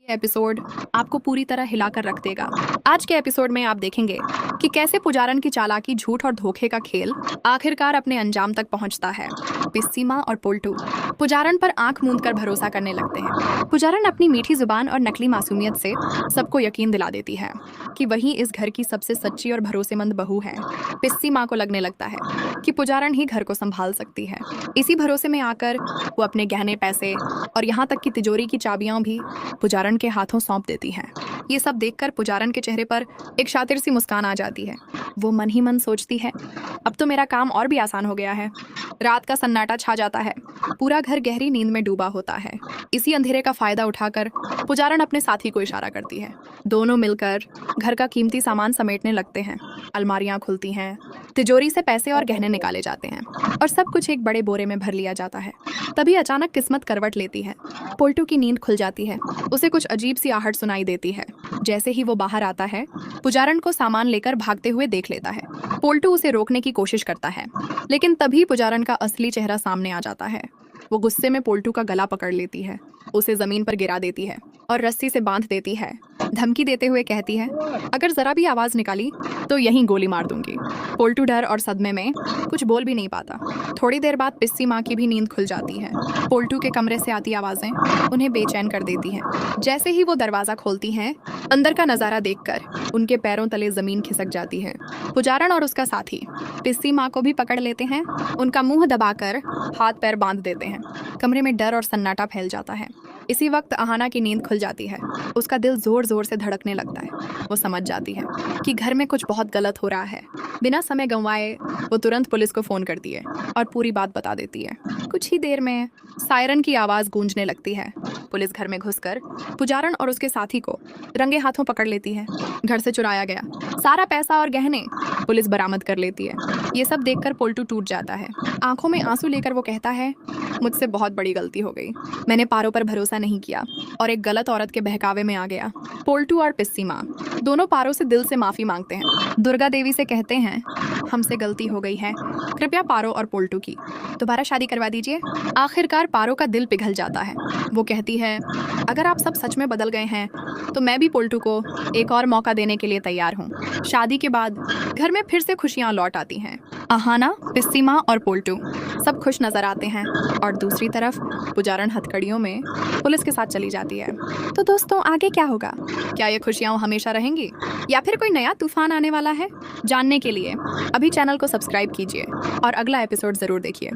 ये एपिसोड आपको पूरी तरह हिलाकर रख देगा। आज के एपिसोड में आप देखेंगे कि कैसे पुजारन की चालाकी, झूठ और धोखे का खेल आखिरकार अपने अंजाम तक पहुंचता है। पिस्सीमा और पोल्टू पुजारन पर आंख मूंद कर भरोसा करने लगते हैं। पुजारन अपनी मीठी जुबान और नकली मासूमियत से सबको यकीन दिला देती है कि वही इस घर की सबसे सच्ची और भरोसेमंद बहू है। पिस्सीमा को लगने लगता है कि पुजारन ही घर को संभाल सकती है। इसी भरोसे में आकर वो अपने गहने, पैसे और यहाँ तक कि तिजोरी की चाबियां भी पुजारन के हाथों सौंप देती हैं। ये सब देखकर पुजारन के चेहरे पर एक शातिर सी मुस्कान आ जाती है। वो मन ही मन सोचती है, अब तो मेरा काम और भी आसान हो गया है। रात का सन्नाटा छा जाता है। पूरा घर गहरी नींद में डूबा होता है। इसी अंधेरे का फायदा उठाकर पुजारन अपने साथी को इशारा करती है। दोनों मिलकर घर का कीमती सामान समेटने लगते हैं। अलमारियां खुलती हैं, तिजोरी से पैसे और गहने निकाले जाते हैं और सब कुछ एक बड़े बोरे में भर लिया जाता है। तभी अचानक किस्मत करवट लेती है। पोल्टू की नींद खुल जाती है। उसे कुछ अजीब सी आहट सुनाई देती है। जैसे ही वो बाहर आता है, पुजारन को सामान लेकर भागते हुए देख लेता है। पोल्टू उसे रोकने की कोशिश करता है, लेकिन तभी पुजारन का असली चेहरा सामने आ जाता है। वो गुस्से में पोल्टू का गला पकड़ लेती है, उसे जमीन पर गिरा देती है और रस्सी से बांध देती है। धमकी देते हुए कहती है, अगर जरा भी आवाज निकाली तो यहीं गोली मार दूंगी। पोल्टू डर और सदमे में कुछ बोल भी नहीं पाता। थोड़ी देर बाद पिस्सी माँ की भी नींद खुल जाती है। पोल्टू के कमरे से आती आवाजें उन्हें बेचैन कर देती हैं। जैसे ही वो दरवाजा खोलती हैं, अंदर का नजारा देखकर उनके पैरों तले जमीन खिसक जाती है। पुजारन और उसका साथी पिस्सी माँ को भी पकड़ लेते हैं। उनका मुंह दबाकर हाथ पैर बांध देते हैं। कमरे में डर और सन्नाटा फैल जाता है। इसी वक्त अहाना की नींद खुल जाती है। उसका दिल जोर जोर से धड़कने लगता है। वो समझ जाती है कि घर में कुछ बहुत गलत हो रहा है। बिना समय गंवाए वो तुरंत पुलिस को फोन करती है और पूरी बात बता देती है। कुछ ही देर में सायरन की आवाज गूंजने लगती है। पुलिस घर में घुसकर पुजारन और उसके साथी को रंगे हाथों पकड़ लेती है। घर से चुराया गया सारा पैसा और गहने पुलिस बरामद कर लेती है। ये सब देखकर पोल्टू टूट जाता है। आंखों में आंसू लेकर वो कहता है, मुझसे बहुत बड़ी गलती हो गई। मैंने पारो पर भरोसा नहीं किया और एक गलत औरत के बहकावे में आ गया। पोल्टू और पिस्सी माँ दोनों पारो से दिल से माफी मांगते हैं। दुर्गा देवी से कहते हैं, हमसे गलती हो गई है, कृपया पारो और पोल्टू की दोबारा शादी करवा दीजिए। आखिरकार पारो का दिल पिघल जाता है। वो कहती है, अगर आप सब सच में बदल गए हैं तो मैं भी पोल्टू को एक और मौका देने के लिए तैयार हूँ। शादी के बाद घर में फिर से खुशियाँ लौट आती हैं। अहाना, पिस्सी माँ और पोल्टू सब खुश नजर आते हैं और दूसरी तरफ पुजारन हथकड़ियों में पुलिस के साथ चली जाती है। तो दोस्तों, आगे क्या होगा? क्या ये खुशियाँ हमेशा रहेंगी या फिर कोई नया तूफान आने वाला है? जानने के लिए अभी चैनल को सब्सक्राइब कीजिए और अगला एपिसोड जरूर देखिए।